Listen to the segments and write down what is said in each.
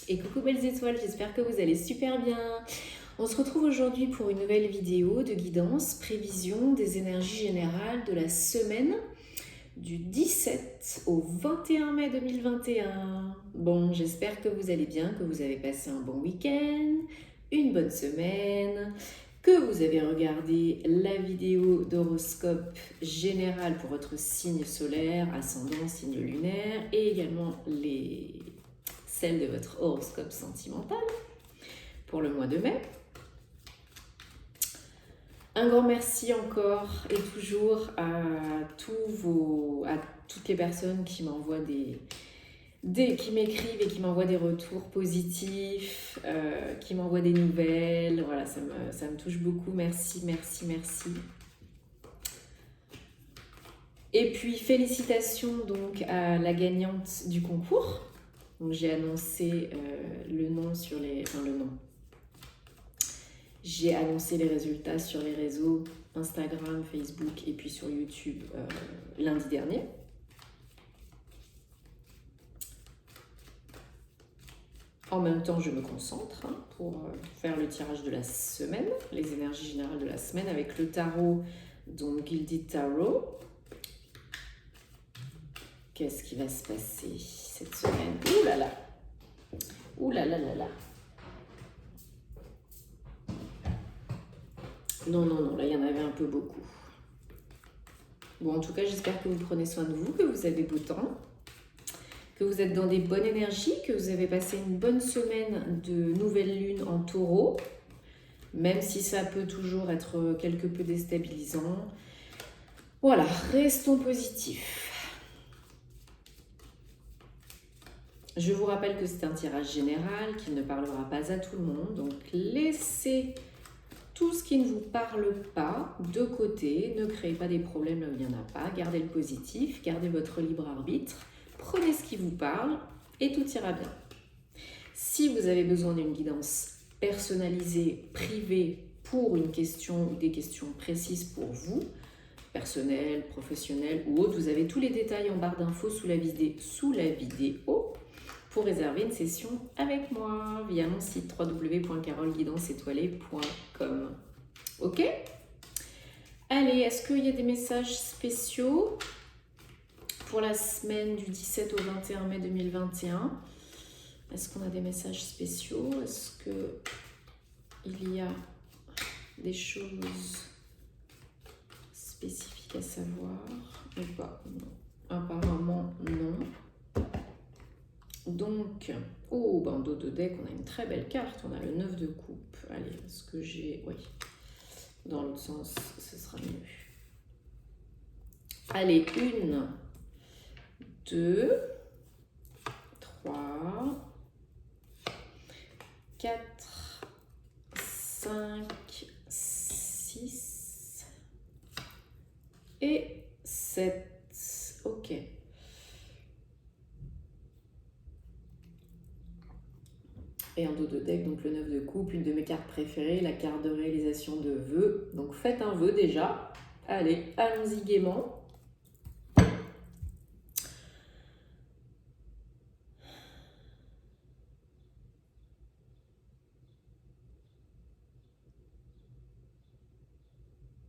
Et coucou belles étoiles, j'espère que vous allez super bien. On se retrouve aujourd'hui pour une nouvelle vidéo de guidance, prévision des énergies générales de la semaine du 17 au 21 mai 2021. Bon, j'espère que vous allez bien, que vous avez passé un bon week-end, une bonne semaine, que vous avez regardé la vidéo d'horoscope général pour votre signe solaire, ascendant, signe lunaire et également celle de votre horoscope sentimental pour le mois de mai. Un grand merci encore et toujours à toutes les personnes qui m'envoient qui m'écrivent et qui m'envoient des retours positifs, qui m'envoient des nouvelles. Voilà, ça me touche beaucoup. Merci, merci, merci. Et puis félicitations donc à la gagnante du concours. Donc j'ai annoncé le nom. J'ai annoncé les résultats sur les réseaux Instagram, Facebook et puis sur YouTube lundi dernier. En même temps, je me concentre pour faire le tirage de la semaine, les énergies générales de la semaine avec le tarot, donc Gilded Tarot. Qu'est-ce qui va se passer cette semaine? Ouh là là! Ouh là là là là! Non, là il y en avait un peu beaucoup. Bon, en tout cas, j'espère que vous prenez soin de vous, que vous avez beau temps, que vous êtes dans des bonnes énergies, que vous avez passé une bonne semaine de nouvelle lune en taureau, même si ça peut toujours être quelque peu déstabilisant. Voilà, restons positifs. Je vous rappelle que c'est un tirage général qui ne parlera pas à tout le monde, donc laissez tout ce qui ne vous parle pas de côté, ne créez pas des problèmes là où il n'y en a pas, gardez le positif, gardez votre libre arbitre, prenez ce qui vous parle et tout ira bien. Si vous avez besoin d'une guidance personnalisée, privée, pour une question ou des questions précises pour vous, personnelles, professionnelles ou autres, vous avez tous les détails en barre d'infos sous la vidéo pour réserver une session avec moi via mon site www.caroleguidancetoilée.com. Ok? Allez, est-ce qu'il y a des messages spéciaux pour la semaine du 17 au 21 mai 2021? Est-ce qu'on a des messages spéciaux? Est-ce qu'il y a des choses spécifiques à savoir ou pas? Non. Apparemment, non. Donc, en dos de deck, on a une très belle carte. On a le 9 de coupe. Allez, est-ce que j'ai... Oui. Dans l'autre sens, ce sera mieux. Allez, 1, 2, 3, 4, 5, 6 et 7. Ok. Et un dos de deck, donc le 9 de coupe, une de mes cartes préférées, la carte de réalisation de vœux. Donc faites un vœu déjà. Allez, allons-y gaiement.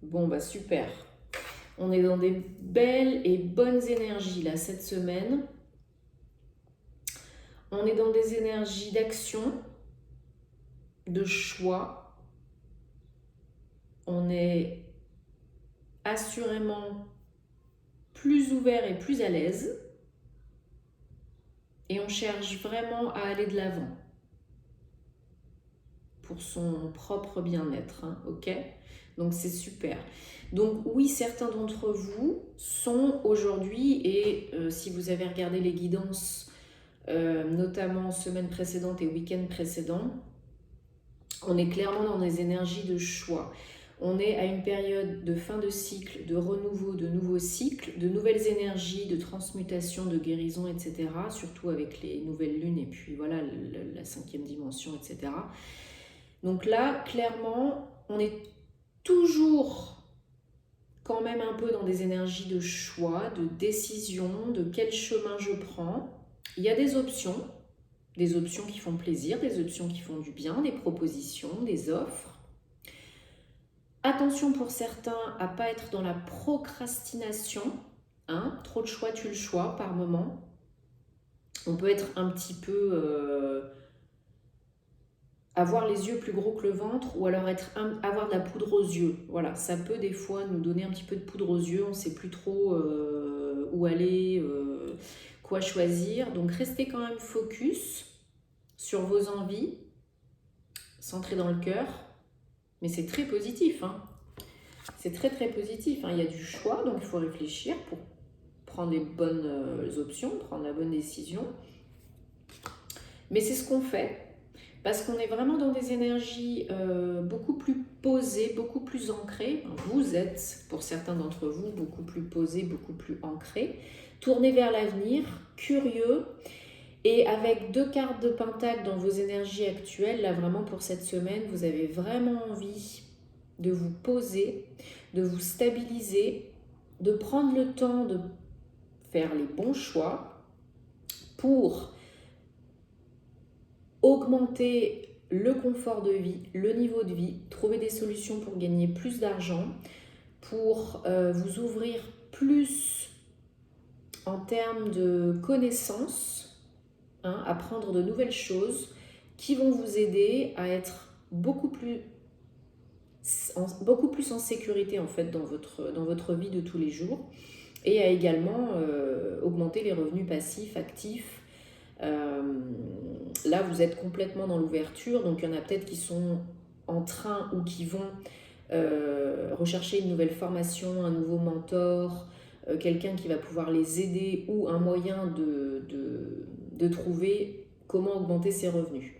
Bon, bah super. On est dans des belles et bonnes énergies là cette semaine. On est dans des énergies d'action, de choix. On est assurément plus ouvert et plus à l'aise. Et on cherche vraiment à aller de l'avant pour son propre bien-être, ok? Donc c'est super. Donc oui, certains d'entre vous sont aujourd'hui, et si vous avez regardé les guidances, notamment semaine précédente et week-end précédent, on est clairement dans des énergies de choix. On est à une période de fin de cycle, de renouveau, de nouveaux cycles, de nouvelles énergies, de transmutation, de guérison, etc. Surtout avec les nouvelles lunes et puis voilà, la 5e dimension, etc. Donc là, clairement, on est toujours quand même un peu dans des énergies de choix, de décision, de quel chemin je prends. Il y a des options, des options qui font plaisir, des options qui font du bien, des propositions, des offres. Attention pour certains à ne pas être dans la procrastination. Hein, trop de choix, tue le choix par moment. On peut être un petit peu... avoir les yeux plus gros que le ventre ou alors avoir de la poudre aux yeux. Voilà, ça peut des fois nous donner un petit peu de poudre aux yeux, on ne sait plus trop où aller, quoi choisir. Donc restez quand même focus sur vos envies, centré dans le cœur, mais c'est très positif. Hein. C'est très très positif. Hein. Il y a du choix, donc il faut réfléchir pour prendre les bonnes options, prendre la bonne décision. Mais c'est ce qu'on fait. Parce qu'on est vraiment dans des énergies beaucoup plus posées, beaucoup plus ancrées. Vous êtes, pour certains d'entre vous, beaucoup plus posés, beaucoup plus ancrés. Tournez vers l'avenir, curieux. Et avec 2 cartes de pentacle dans vos énergies actuelles, là vraiment pour cette semaine, vous avez vraiment envie de vous poser, de vous stabiliser, de prendre le temps de faire les bons choix pour augmenter le confort de vie, le niveau de vie, trouver des solutions pour gagner plus d'argent, pour vous ouvrir plus en termes de connaissances, hein, apprendre de nouvelles choses qui vont vous aider à être beaucoup plus en sécurité en fait dans votre vie de tous les jours et à également augmenter les revenus passifs, actifs. Là, vous êtes complètement dans l'ouverture, donc il y en a peut-être qui sont en train ou qui vont rechercher une nouvelle formation, un nouveau mentor, quelqu'un qui va pouvoir les aider ou un moyen de trouver comment augmenter ses revenus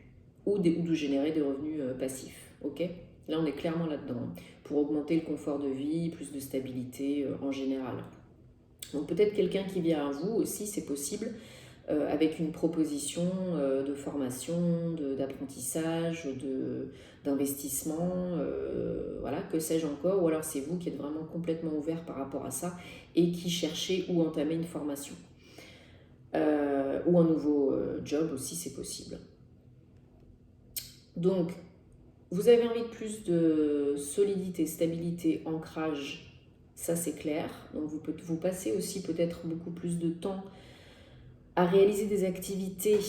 ou de générer des revenus passifs. Ok ? Là, on est clairement là-dedans, pour augmenter le confort de vie, plus de stabilité en général. Donc peut-être quelqu'un qui vient à vous aussi, c'est possible, avec une proposition de formation, d'apprentissage, d'investissement, voilà, que sais-je encore, ou alors c'est vous qui êtes vraiment complètement ouvert par rapport à ça et qui cherchez ou entamer une formation. Ou un nouveau job aussi, c'est possible. Donc, vous avez envie de plus de solidité, stabilité, ancrage, ça c'est clair. Donc vous passez aussi peut-être beaucoup plus de temps à réaliser des activités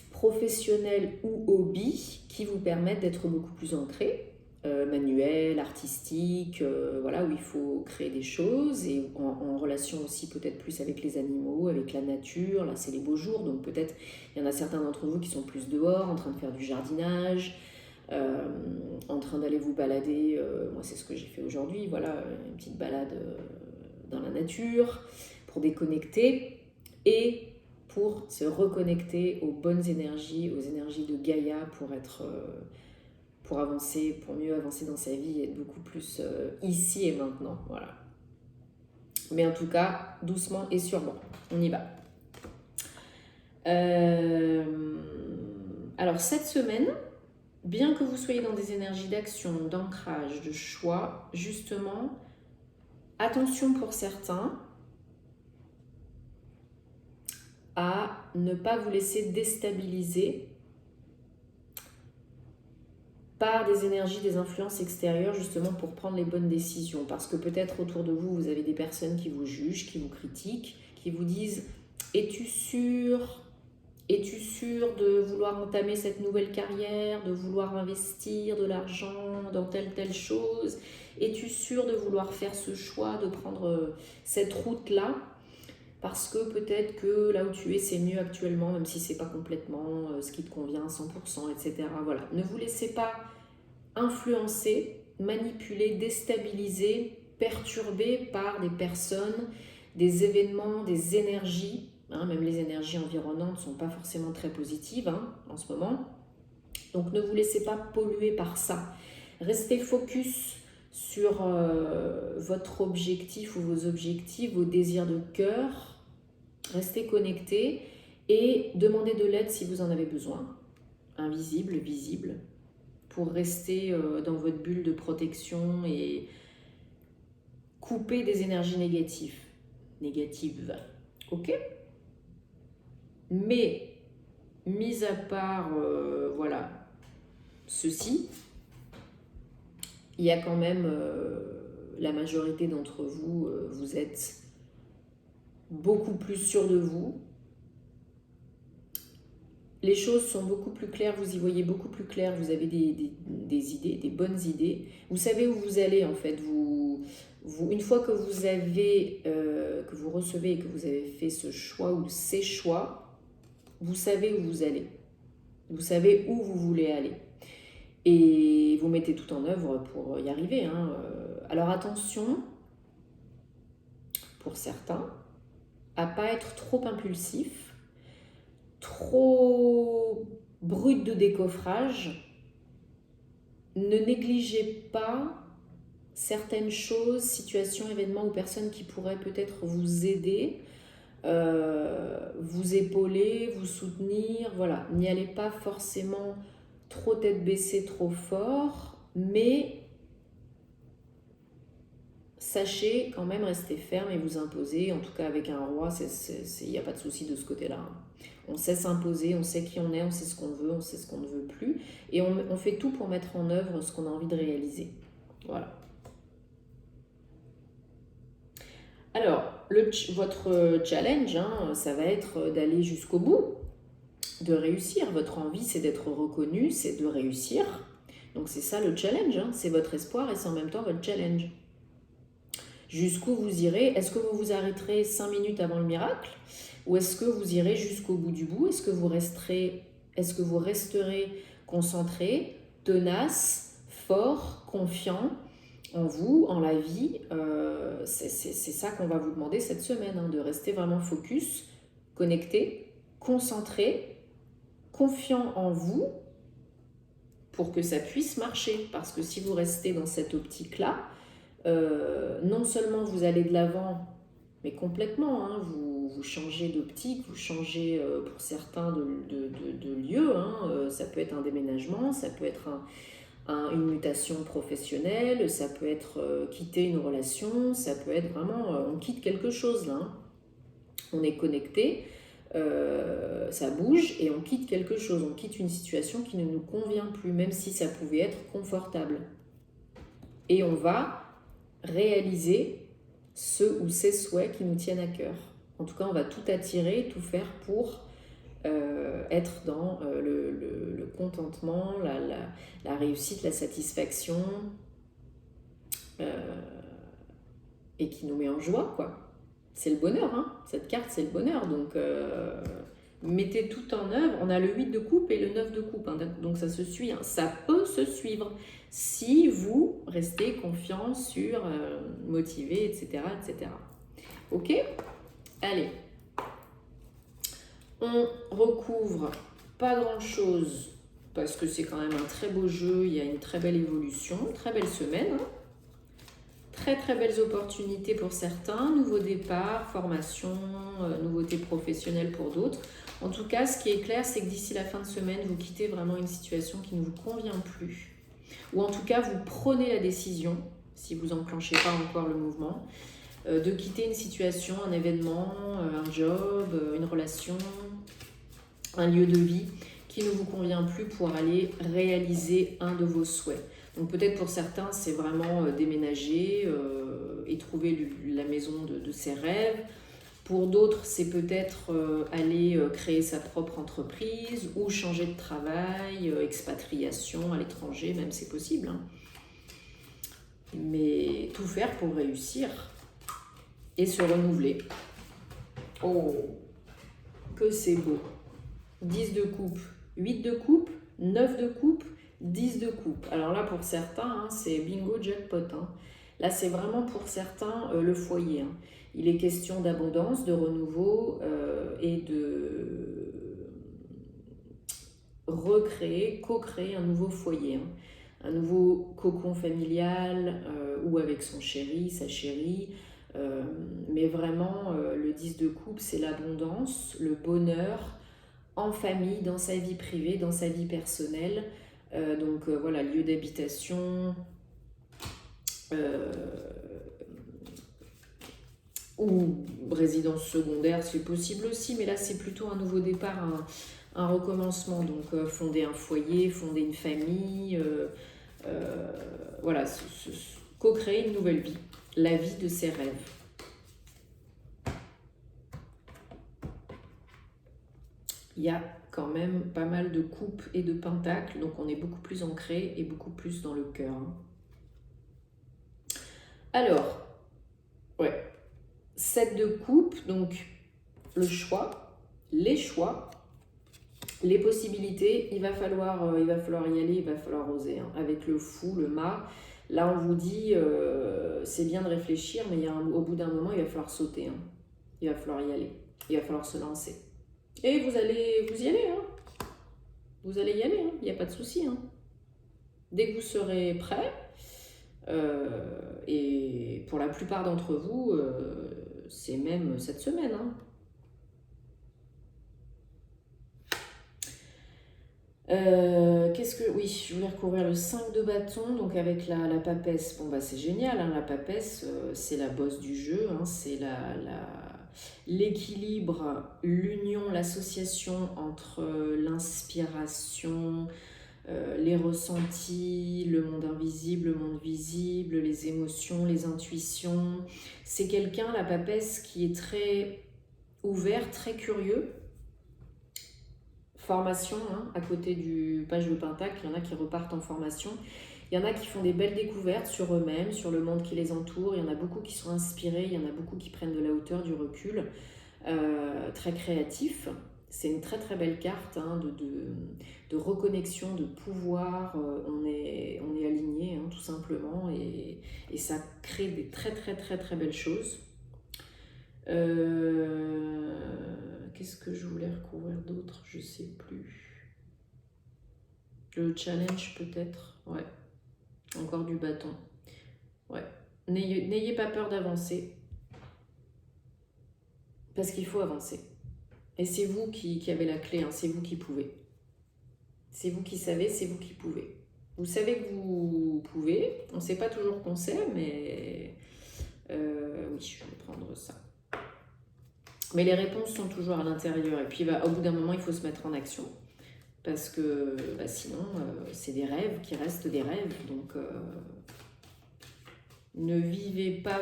professionnelles ou hobbies qui vous permettent d'être beaucoup plus ancrés, manuels, artistiques, voilà, où il faut créer des choses et en relation aussi peut-être plus avec les animaux, avec la nature. Là, c'est les beaux jours, donc peut-être il y en a certains d'entre vous qui sont plus dehors, en train de faire du jardinage, en train d'aller vous balader. Moi, c'est ce que j'ai fait aujourd'hui, voilà, une petite balade dans la nature pour déconnecter et pour se reconnecter aux bonnes énergies, aux énergies de Gaïa pour avancer, pour mieux avancer dans sa vie et être beaucoup plus ici et maintenant, voilà. Mais en tout cas, doucement et sûrement, on y va. Alors cette semaine, bien que vous soyez dans des énergies d'action, d'ancrage, de choix, justement, attention pour certains à ne pas vous laisser déstabiliser par des énergies, des influences extérieures, justement pour prendre les bonnes décisions. Parce que peut-être autour de vous, vous avez des personnes qui vous jugent, qui vous critiquent, qui vous disent « Es-tu sûr ? Es-tu sûr de vouloir entamer cette nouvelle carrière, de vouloir investir de l'argent dans telle chose ? Es-tu sûr de vouloir faire ce choix, de prendre cette route-là ? Parce que peut-être que là où tu es, c'est mieux actuellement, même si c'est pas complètement ce qui te convient à 100%, etc. » Voilà. Ne vous laissez pas influencer, manipuler, déstabiliser, perturber par des personnes, des événements, des énergies. Hein, même les énergies environnantes ne sont pas forcément très positives en ce moment. Donc ne vous laissez pas polluer par ça. Restez focus sur votre objectif ou vos objectifs, vos désirs de cœur. Restez connectés et demandez de l'aide si vous en avez besoin. Invisible, visible, pour rester dans votre bulle de protection et couper des énergies négatives. Ok ? Mais mis à part, voilà, ceci, il y a quand même, la majorité d'entre vous, vous êtes beaucoup plus sûr de vous. Les choses sont beaucoup plus claires, vous y voyez beaucoup plus clair, vous avez des idées, des bonnes idées. Vous savez où vous allez en fait. Une fois que vous avez, que vous recevez et que vous avez fait ce choix ou ces choix, vous savez où vous allez. Vous savez où vous voulez aller. Et vous mettez tout en œuvre pour y arriver. Hein. Alors attention, pour certains, à ne pas être trop impulsif, trop brut de décoffrage. Ne négligez pas certaines choses, situations, événements ou personnes qui pourraient peut-être vous aider, vous épauler, vous soutenir. Voilà, n'y allez pas forcément trop tête baissée, trop fort, mais sachez quand même rester ferme et vous imposer. En tout cas, avec un roi, il n'y a pas de souci de ce côté-là. On sait s'imposer, on sait qui on est, on sait ce qu'on veut, on sait ce qu'on ne veut plus. Et on fait tout pour mettre en œuvre ce qu'on a envie de réaliser. Voilà. Alors, votre challenge, hein, ça va être d'aller jusqu'au bout, de réussir. Votre envie, c'est d'être reconnu, c'est de réussir. Donc c'est ça le challenge, hein, c'est votre espoir et c'est en même temps votre challenge. Jusqu'où vous irez? Est-ce que vous vous arrêterez 5 minutes avant le miracle? Ou est-ce que vous irez jusqu'au bout du bout? Est-ce que vous resterez concentré, tenace, fort, confiant en vous, en la vie? C'est ça qu'on va vous demander cette semaine, hein, de rester vraiment focus, connecté, concentré, confiant en vous pour que ça puisse marcher. Parce que si vous restez dans cette optique-là, non seulement vous allez de l'avant, mais complètement, hein, vous changez d'optique, vous changez pour certains de lieu, hein, ça peut être un déménagement, ça peut être une mutation professionnelle, ça peut être quitter une relation, ça peut être vraiment, on quitte quelque chose là, hein. On est connecté, ça bouge et on quitte quelque chose, on quitte une situation qui ne nous convient plus, même si ça pouvait être confortable. Et on va réaliser ceux ou ces souhaits qui nous tiennent à cœur. En tout cas, on va tout attirer, tout faire pour être dans le contentement, la réussite, la satisfaction, et qui nous met en joie, quoi. C'est le bonheur, hein. Cette carte, c'est le bonheur. Donc, mettez tout en œuvre. On a le 8 de coupe et le 9 de coupe, hein. Donc ça se suit, hein. Ça peut se suivre si vous restez confiant, sûr, motivé, etc., etc. Ok? Allez. On recouvre pas grand-chose parce que c'est quand même un très beau jeu. Il y a une très belle évolution, très belle semaine, hein. Très très belles opportunités pour certains, nouveaux départs, formation, nouveautés professionnelles pour d'autres. En tout cas, ce qui est clair, c'est que d'ici la fin de semaine, vous quittez vraiment une situation qui ne vous convient plus. Ou en tout cas, vous prenez la décision, si vous n'enclenchez pas encore le mouvement, de quitter une situation, un événement, un job, une relation, un lieu de vie qui ne vous convient plus pour aller réaliser un de vos souhaits. Donc peut-être pour certains, c'est vraiment déménager et trouver la maison de ses rêves. Pour d'autres, c'est peut-être aller créer sa propre entreprise ou changer de travail, expatriation à l'étranger, même c'est possible, hein. Mais tout faire pour réussir et se renouveler. Oh, que c'est beau. 10 de coupe, 8 de coupe, 9 de coupe, 10 de coupe. Alors là, pour certains, hein, c'est bingo jackpot, hein. Là, c'est vraiment pour certains le foyer, hein. Il est question d'abondance, de renouveau et de recréer, co-créer un nouveau foyer, hein. Un nouveau cocon familial ou avec son chéri, sa chérie. Mais vraiment, le 10 de coupe, c'est l'abondance, le bonheur en famille, dans sa vie privée, dans sa vie personnelle. Donc voilà, lieu d'habitation ou résidence secondaire, c'est possible aussi, mais là c'est plutôt un nouveau départ, un recommencement. Donc fonder un foyer, fonder une famille, voilà, co-créer une nouvelle vie, la vie de ses rêves. Il y a quand même pas mal de coupes et de pentacles, donc on est beaucoup plus ancré et beaucoup plus dans le cœur. Alors, ouais, 7 de coupe, donc le choix, les possibilités, il va falloir y aller, il va falloir oser. Hein. Avec le fou, le mât, là on vous dit, c'est bien de réfléchir, mais au bout d'un moment, il va falloir sauter. Hein. Il va falloir y aller, il va falloir se lancer. Et vous y allez, hein. Vous allez y aller, hein. Il n'y a pas de souci. Hein. Dès que vous serez prêt, et pour la plupart d'entre vous, c'est même cette semaine. Hein. Oui, je voulais recouvrir le 5 de bâton, donc avec la papesse. Bon, bah c'est génial, hein, la papesse, c'est la bosse du jeu, hein, c'est l'équilibre, l'union, l'association entre l'inspiration, les ressentis, le monde invisible, le monde visible, les émotions, les intuitions. C'est quelqu'un, la papesse, qui est très ouvert, très curieux. Formation, hein, à côté du page de pentacle, il y en a qui repartent en formation. Il y en a qui font des belles découvertes sur eux-mêmes, sur le monde qui les entoure. Il y en a beaucoup qui sont inspirés, il y en a beaucoup qui prennent de la hauteur, du recul, très créatifs. C'est une très très belle carte, hein, de reconnexion, de pouvoir. On est aligné, hein, tout simplement, et ça crée des très très très très belles choses. Qu'est-ce que je voulais recouvrir d'autre? Je sais plus. Le challenge peut-être. Ouais. Encore du bâton. Ouais. N'ayez pas peur d'avancer. Parce qu'il faut avancer. Et c'est vous qui avez la clé, hein. C'est vous qui pouvez. C'est vous qui savez, c'est vous qui pouvez. Vous savez que vous pouvez. On ne sait pas toujours qu'on sait, mais... oui, je vais prendre ça. Mais les réponses sont toujours à l'intérieur. Et puis, au bout d'un moment, il faut se mettre en action. Parce que sinon, c'est des rêves qui restent des rêves. Donc, ne vivez pas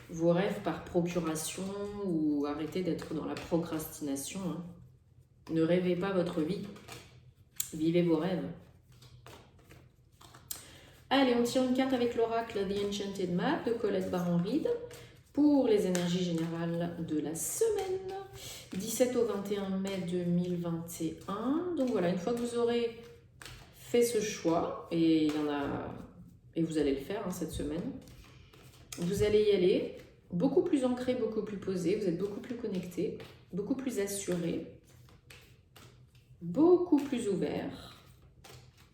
vos rêves par procuration ou arrêtez d'être dans la procrastination. Hein. Ne rêvez pas votre vie. Vivez vos rêves. Allez, on tire une carte avec l'oracle The Enchanted Map de Colette Baron-Reid pour les énergies générales de la semaine 17 au 21 mai 2021. Donc voilà, une fois que vous aurez fait ce choix, et vous allez le faire, hein, cette semaine, vous allez y aller beaucoup plus ancré, beaucoup plus posé, vous êtes beaucoup plus connecté, beaucoup plus assuré, beaucoup plus ouvert.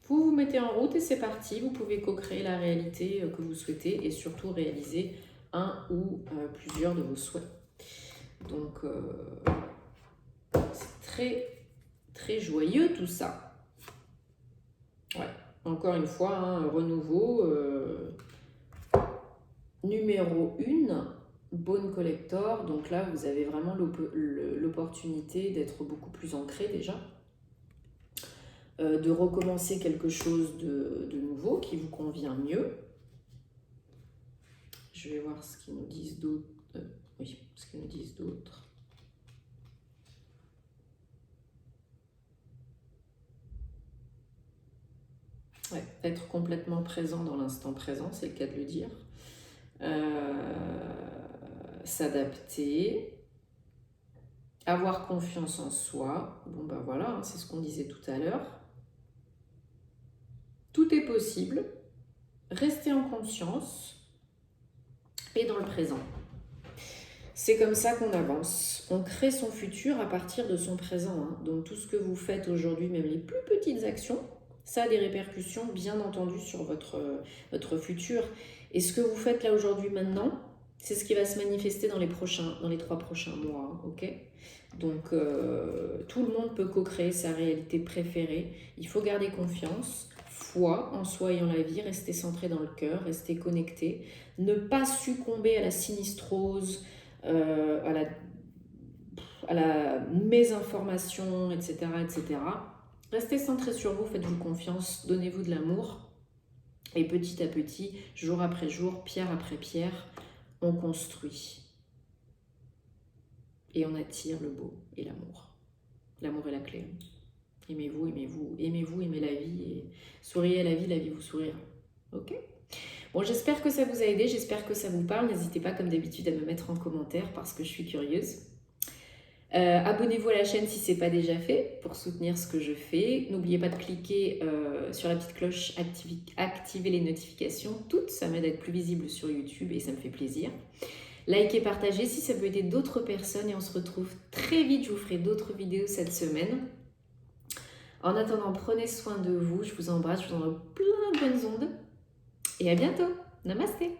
Vous vous mettez en route et c'est parti. Vous pouvez co-créer la réalité que vous souhaitez et surtout réaliser un ou plusieurs de vos souhaits. Donc, c'est très, très joyeux tout ça. Ouais, encore une fois, hein, renouveau. Numéro 1, Bone Collector. Donc là, vous avez vraiment l'opportunité d'être beaucoup plus ancré déjà. De recommencer quelque chose de nouveau qui vous convient mieux. Je vais voir ce qu'ils nous disent d'autres. Oui, ce qu'ils nous disent d'autres. Ouais, être complètement présent dans l'instant présent, c'est le cas de le dire. S'adapter. Avoir confiance en soi. Bon ben voilà, hein, c'est ce qu'on disait tout à l'heure. Tout est possible. Restez en conscience et dans le présent. C'est comme ça qu'on avance. On crée son futur à partir de son présent. Hein. Donc tout ce que vous faites aujourd'hui, même les plus petites actions, ça a des répercussions bien entendu sur votre futur. Et ce que vous faites là aujourd'hui maintenant, c'est ce qui va se manifester dans les 3 prochains mois. Hein, ok ? Donc tout le monde peut co-créer sa réalité préférée. Il faut garder confiance. Foi en soi et en la vie, rester centré dans le cœur, rester connecté, ne pas succomber à la sinistrose, mes informations, etc., etc. Restez centré sur vous, faites-vous confiance, donnez-vous de l'amour. Et petit à petit, jour après jour, pierre après pierre, on construit. Et on attire le beau et l'amour. L'amour est la clé. Aimez-vous, aimez-vous, aimez-vous, aimez la vie et souriez à la vie vous sourira. Ok ? Bon, j'espère que ça vous a aidé, j'espère que ça vous parle. N'hésitez pas, comme d'habitude, à me mettre en commentaire parce que je suis curieuse. Abonnez-vous à la chaîne si ce n'est pas déjà fait pour soutenir ce que je fais. N'oubliez pas de cliquer sur la petite cloche, activer les notifications. Toutes, ça m'aide à être plus visible sur YouTube et ça me fait plaisir. Likez, partagez si ça peut aider d'autres personnes et on se retrouve très vite. Je vous ferai d'autres vidéos cette semaine. En attendant, prenez soin de vous. Je vous embrasse, je vous envoie plein de bonnes ondes. Et à bientôt. Namasté.